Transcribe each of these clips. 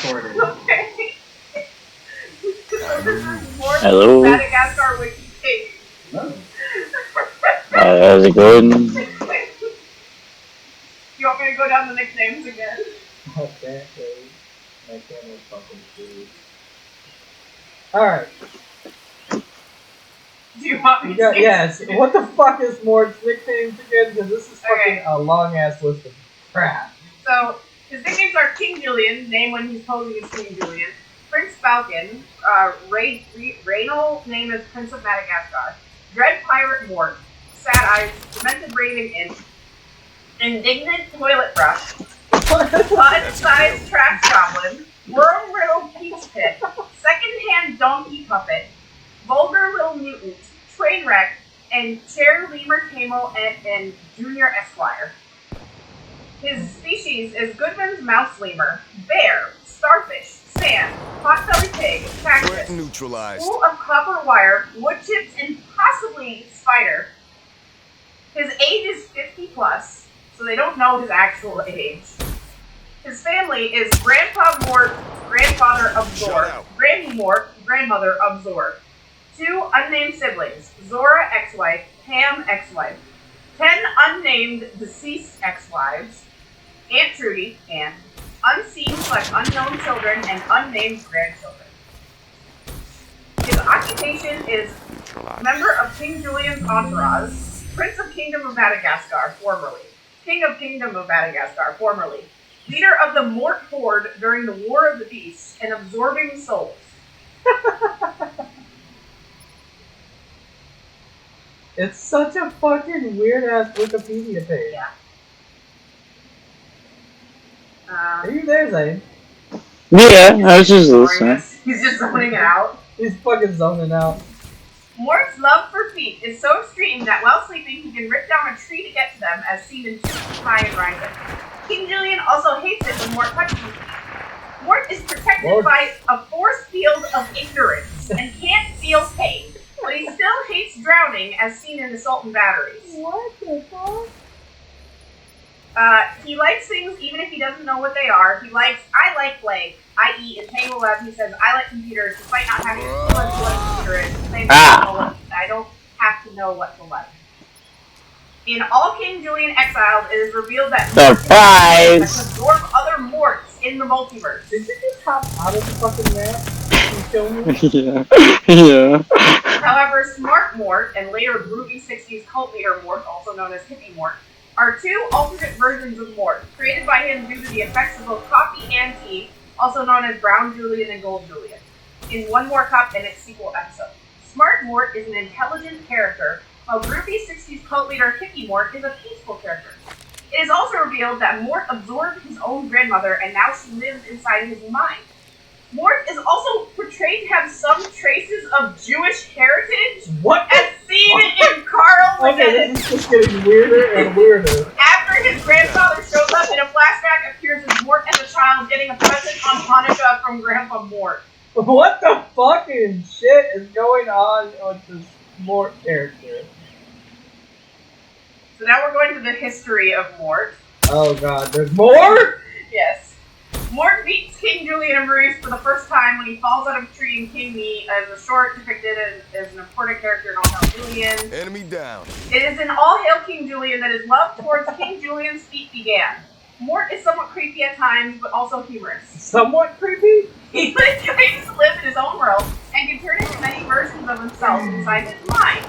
recording. Okay. So this is Mort's Hello. Madagascar wiki page. How's it going? You want me to go down the nicknames again? Okay, my camera's fucking food. Alright. Do you want me to say Yes. it? What the fuck is Mort's nicknames again? Because this is fucking a long ass list of crap. So, his nicknames are King Julian, named when he's posing as King Julian. Prince Falcon, Raynal, named as Prince of Madagascar. Dread Pirate Mort, Sad Eyes, Demented Raving Imp, Indignant Toilet Brush, Bud-Sized Trash Goblin, Worm Riddled Peach Pit, Secondhand Donkey Puppet, Vulgar Little Mutant, Trainwreck, and Chair Lemur Camel and Junior Esquire. His species is Goodman's Mouse Lemur, Bear, Starfish, Sand, Potbelly Pig, Cactus, neutralized. Spool of Copper Wire, Wood Chips, and possibly Spider. His age is 50 plus, so they don't know his actual age. His family is Grandpa Mort, grandfather of Zor, Granny Mort, grandmother of Zor. 2 unnamed siblings, Zora ex-wife, Pam ex-wife. 10 unnamed deceased ex-wives, Aunt Trudy, Anne, unseen/unknown children, and unnamed grandchildren. His occupation is member of King Julian's entourage, Prince of Kingdom of Madagascar, formerly. King of Kingdom of Madagascar, formerly. Leader of the Mort Horde during the War of the Beasts, and absorbing souls. It's such a fucking weird ass Wikipedia page. Yeah. Are you there, Zane? Yeah, I was just listening. He's just zoning out. He's fucking zoning out. Mort's love for feet is so extreme that while sleeping he can rip down a tree to get to them, as seen in 2 Feet High and Rising. King Julian also hates it when Mort touches his feet. Mort is protected by a force field of ignorance and can't feel pain, but he still hates drowning, as seen in Assault and Batteries. What the fuck? He likes things even if he doesn't know what they are. I like blank, i.e. in Tangle Web he says, I like computers, despite not having a clue as to what a computer is. I don't have to know what to like. In All King Julian Exiled, it is revealed that Surprise! Mort can absorb other Morts in the multiverse. Did you just hop out of the fucking map? Can you show me? Yeah. However, Smart Mort and later Groovy 60s cult leader Mort, also known as Hippie Mort, are 2 alternate versions of Mort, created by him due to the effects of both coffee and tea, also known as Brown Julian and Gold Julian, in One More Cup and its sequel episode. Smart Mort is an intelligent character, while Groovy 60s cult leader Hippie Mort is a peaceful character. It is also revealed that Mort absorbed his own grandmother and now she lives inside his mind. Mort is also portrayed to have some traces of Jewish heritage, What? as seen in Carl Okay, this is just getting weirder and weirder. After his grandfather shows up in a flashback, appears as Mort as a child getting a present on Hanukkah from Grandpa Mort. What the fucking shit is going on with this Mort character? So now we're going to the history of Mort. Oh god, there's more? Yes. Mort meets King Julian and Maurice for the first time when he falls out of a tree in King Me as a short depicted as an important character in All Hail Julian. Enemy down. It is in All Hail King Julian that his love towards King Julian's feet began. Mort is somewhat creepy at times, but also humorous. Somewhat creepy? He claims to live in his own world and can turn into many versions of himself inside his mind.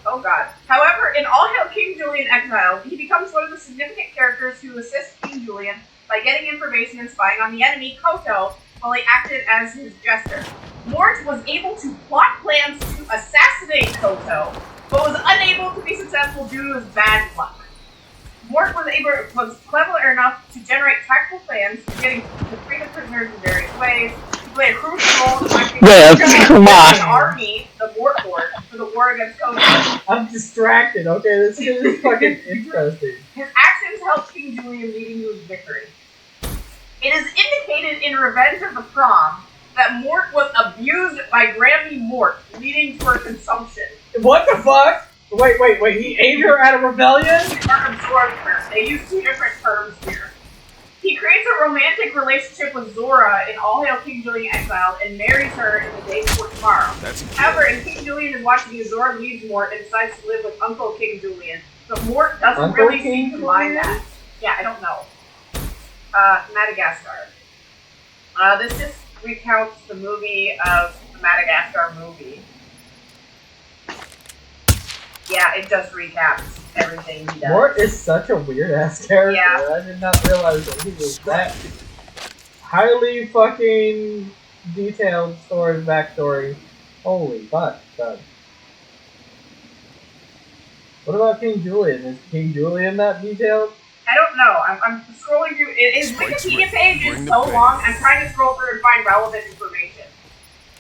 Oh god. However, in All Hail King Julian Exile, he becomes one of the significant characters who assist King Julian by getting information and spying on the enemy, Koto, while he acted as his jester. Mort was able to plot plans to assassinate Koto, but was unable to be successful due to his bad luck. Mort was clever enough to generate tactical plans for getting to free the prisoners in various ways. He played a crucial role in the army, the Mort Horde, for the war against Koto. I'm distracted, okay? This shit is fucking interesting. His actions helped King Julian leading to his victory. It is indicated in Revenge of the Prom that Mort was abused by Grammy Mort, leading to her consumption. What the fuck? Wait, he ate her at a rebellion? Or absorbed her. They use 2 different terms here. He romantic relationship with Zora in All Hail King Julian Exiled and marries her in The Day Before Tomorrow. However, in King Julian is watching as Zora leaves Mort and decides to live with Uncle King Julian. But Mort doesn't really seem to mind that. Yeah, I don't know. Madagascar. This just recounts the movie of the Madagascar movie. Yeah, it just recaps everything he does. Mort is such a weird ass character. Yeah. I did not realize that he was that highly fucking detailed story backstory. Holy fuck, God. What about King Julian? Is King Julian that detailed? I don't know. I'm scrolling through. His Wikipedia page is so long. I'm trying to scroll through and find relevant information.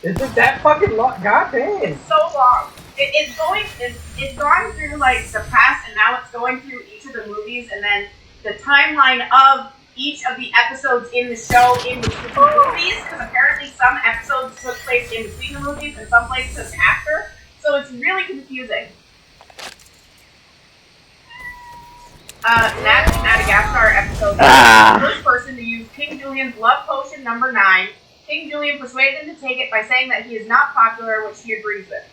Is it that fucking long? God damn. It's so long. It's gone through like the past, and now it's going through each of the movies, and then the timeline of each of the episodes in the show in between the movies. Because apparently some episodes took place in between the movies, and some places after. So it's really confusing. Madagascar episode. The first person to use King Julian's love potion number 9. King Julian persuaded him to take it by saying that he is not popular, which he agrees with.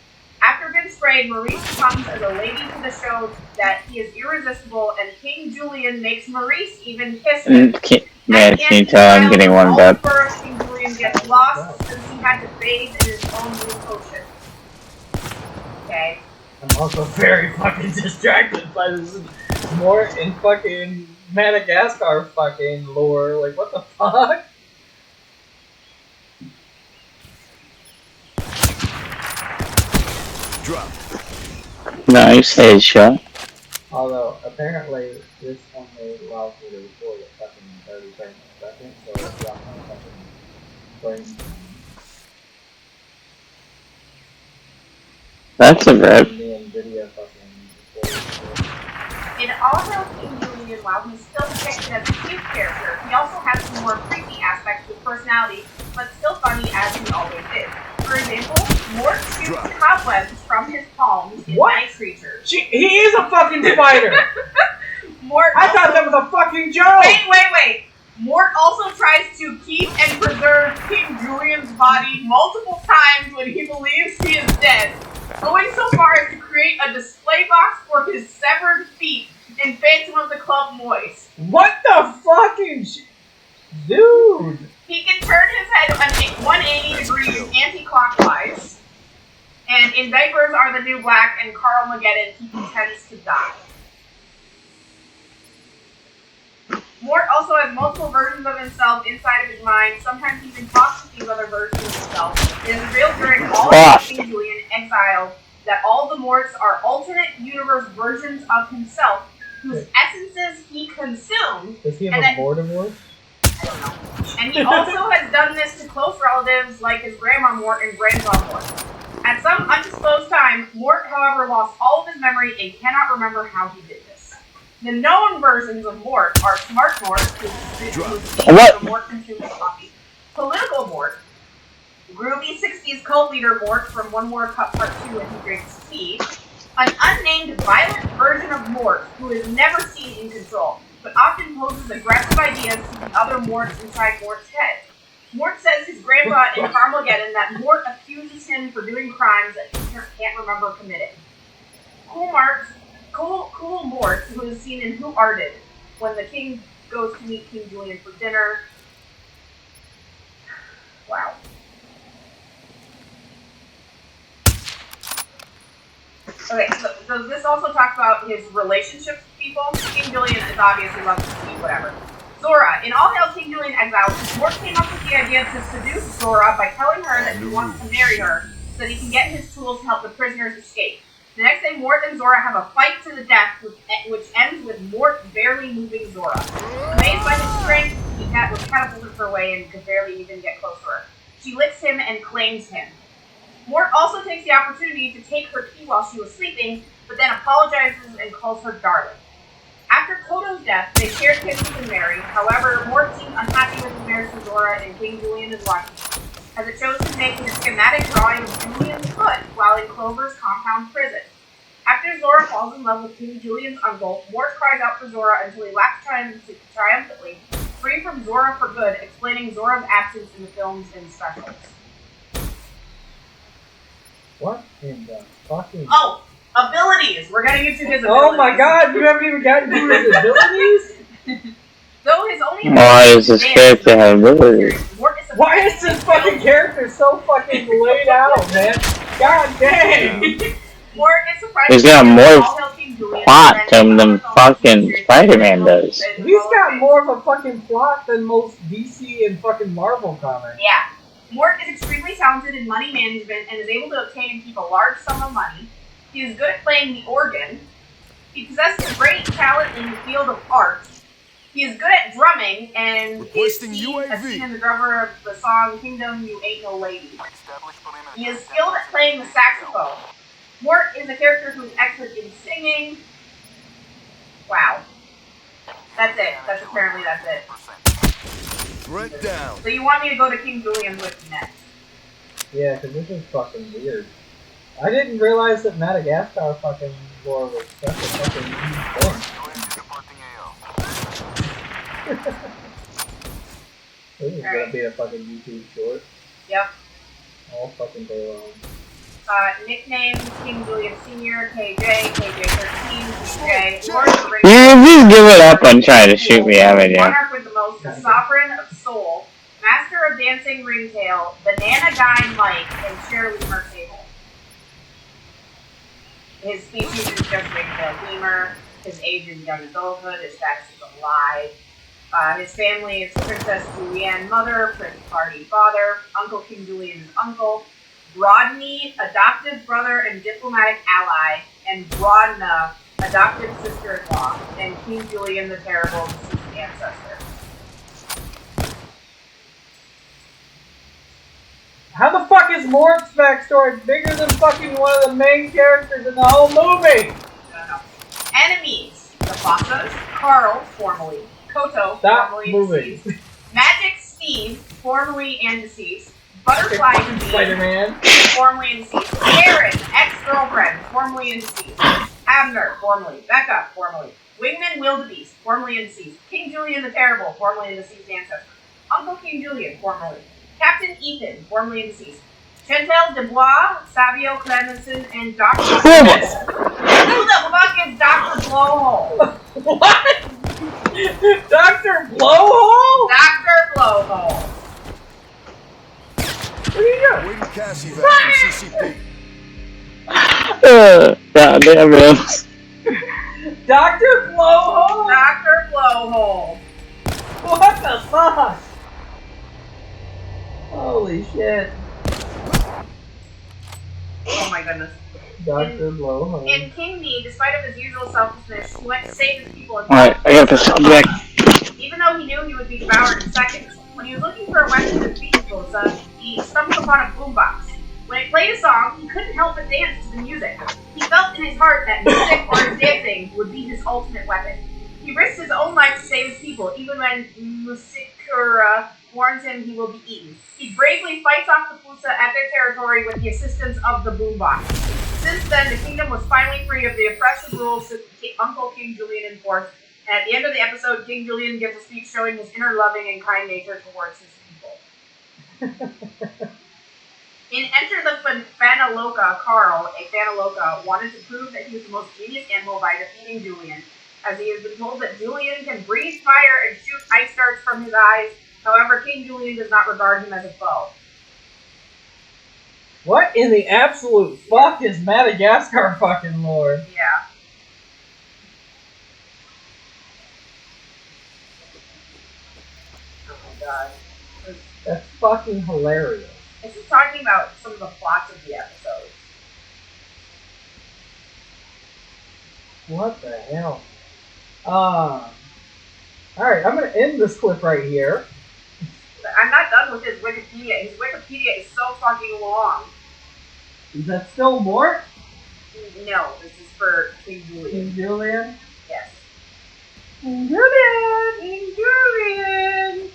After being sprayed, Maurice comes as a lady to the show that he is irresistible, and King Julian makes Maurice even kiss him. Man, can you tell I'm getting warmed up? First, King Julian gets lost since he had to bathe in his own new potion. Okay. I'm also very fucking distracted by this Mort and fucking Madagascar fucking lore. Like, what the fuck? Drop. Nice headshot. Although, apparently, this only allows me to record at fucking 30 frames a second, so it's not my fucking frame. That's a rip. In All Hail King Julian, while he's still depicted as a cute character, he also has some more creepy aspects to his personality, but still funny as he always is. For example, Mort shoots cobwebs from his palms in night creatures. He is a fucking spider! Mort I thought that was a fucking joke! Wait! Mort also tries to keep and preserve King Julian's body multiple times when he believes he is dead, going so far as to create a display box for his severed feet in Phantom of the Club Moist. What the fucking dude! He can turn his head 180 degrees anti-clockwise, and in Diapers Are the New Black and Carl Mageddon, he pretends to die. Mort also has multiple versions of himself inside of his mind. Sometimes he even talks with these other versions of himself. It is revealed during all of King Julian Exile that all the Morts are alternate universe versions of himself, whose essences he consumed. Does he have a Mortimer? I don't know. And he also has done this to close relatives like his grandma Mort and grandpa Mort. At some undisclosed time, Mort, however, lost all of his memory and cannot remember how he did this. The known versions of Mort are Smart Mort, who's the Mort consumes coffee, Political Mort, Groovy 60s cult leader Mort from One More Cup Part 2 and he drinks tea, an unnamed violent version of Mort who is never seen in control, but often poses aggressive ideas to the other Morts inside Mort's head. Mort says his grandpa in Carmageddon that Mort accuses him for doing crimes that he can't remember committing. Cool Mort, who is seen in Who Arted, when the king goes to meet King Julian for dinner. Wow. Okay, so this also talks about his relationships with people. King Julian is obviously loves to see whatever. Zora. In All Hail King Julian Exile, Mort came up with the idea to seduce Zora by telling her that he wants to marry her so that he can get his tools to help the prisoners escape. The next day, Mort and Zora have a fight to the death, which ends with Mort barely moving Zora. Amazed by his strength, he was catapulted her away and could barely even get close to her. She licks him and claims him. Mort also takes the opportunity to take her key while she was sleeping, but then apologizes and calls her darling. After Koto's death, they shared kisses and married. However, Mort seemed unhappy with his marriage to Zora, and King Julian is watching, as it shows him making a schematic drawing of Julian's foot while in Clover's compound prison. After Zora falls in love with King Julian's uncle, Mort cries out for Zora until he laughs triumphantly, free from Zora for good, explaining Zora's absence in the films and specials. What in the fucking... Oh! Abilities! We're getting into his abilities. Oh my god, you haven't even gotten to his abilities? Though his only Why does this character have abilities? Why is this fucking character so fucking laid out, man? God dang! Mort is surprised. He's got more plot to him than fucking Spider-Man does. He's got more of a fucking plot than most DC and fucking Marvel comics. Yeah. Mort is extremely talented in money management and is able to obtain and keep a large sum of money. He is good at playing the organ. He possesses great talent in the field of art. He is good at drumming and is seen as seen in the drummer of the song Kingdom You Ain't No Lady. He is skilled at playing the saxophone. Mort is a character who is excellent in singing. Wow. That's it. That's it. Right down. So you want me to go to King Julian's wiki next? Yeah, because this is fucking weird. I didn't realize that Madagascar fucking lore was such a fucking huge thing. This is gonna be a fucking YouTube short. Yep. All fucking day long. Nicknames: King Julian Sr., KJ, KJ13, KJ, You just give it up on trying to shoot me, haven't you? Monarch with the most, the Sovereign of Soul, Master of Dancing Ringtail, Banana Guy Mike, and Share Lemur Table. His species is just Ringtail Lemur. His age is young adulthood. His status is alive. His family is Princess Julianne mother, Prince Party father, Uncle King Julian's uncle, Rodney, adoptive brother and diplomatic ally, and Brodna, adoptive sister-in-law, and King Julian the Terrible, deceased ancestor. How the fuck is Mort's backstory bigger than fucking one of the main characters in the whole movie? I don't know. Enemies: the Fossas, Carl, formerly Koto, Stop formerly moving. deceased, Magic Steve, formerly and deceased, Butterfly Steve, Spider-Man. formerly and deceased, Aaron, ex-girlfriend, formerly and deceased, Abner, formerly, Becca, formerly, Wingman Wildebeest, formerly and deceased, King Julian the Terrible, formerly and deceased ancestor, Uncle King Julian, formerly, Captain Ethan, formerly and deceased, Chantal Dubois, Savio Clemenson, and Dr. Smith. Who the fuck is Dr. Blowhole? What? Dr. Blowhole? Dr. Blowhole. What are you doing? Waiting Cassie back from CCP. God damn it. Dr. Blowhole? Dr. Blowhole. What the fuck? Holy shit. Oh my goodness. Dr. Blowhole. In King Me, despite of his usual selfishness, he went to save his people and Alright, I gotta put something back. even though he knew he would be devoured in seconds. When he was looking for a weapon to defeat Bosa, he stumbled upon a boombox. When it played a song, he couldn't help but dance to the music. He felt in his heart that music or his dancing would be his ultimate weapon. He risked his own life to save his people, even when Musikura warns him he will be eaten. He bravely fights off the Fusa at their territory with the assistance of the boombox. Since then, the kingdom was finally free of the oppressive rules that Uncle King Julian enforced, and at the end of the episode, King Julian gives a speech showing his inner loving and kind nature towards his people. In Enter the Fanaloka, Carl, a Fanaloka, wanted to prove that he was the most genius animal by defeating Julian, as he has been told that Julian can breathe fire and shoot ice darts from his eyes. However, King Julian does not regard him as a foe. What in the absolute fuck is Madagascar fucking lore? Yeah. Oh my god. That's fucking hilarious. This is talking about some of the plots of the episodes. What the hell? Alright, I'm gonna end this clip right here. I'm not done with his Wikipedia. His Wikipedia is so fucking long. Is that still Mort? No, this is for King Julian. King Julian? Yes. King Julian! King Julian!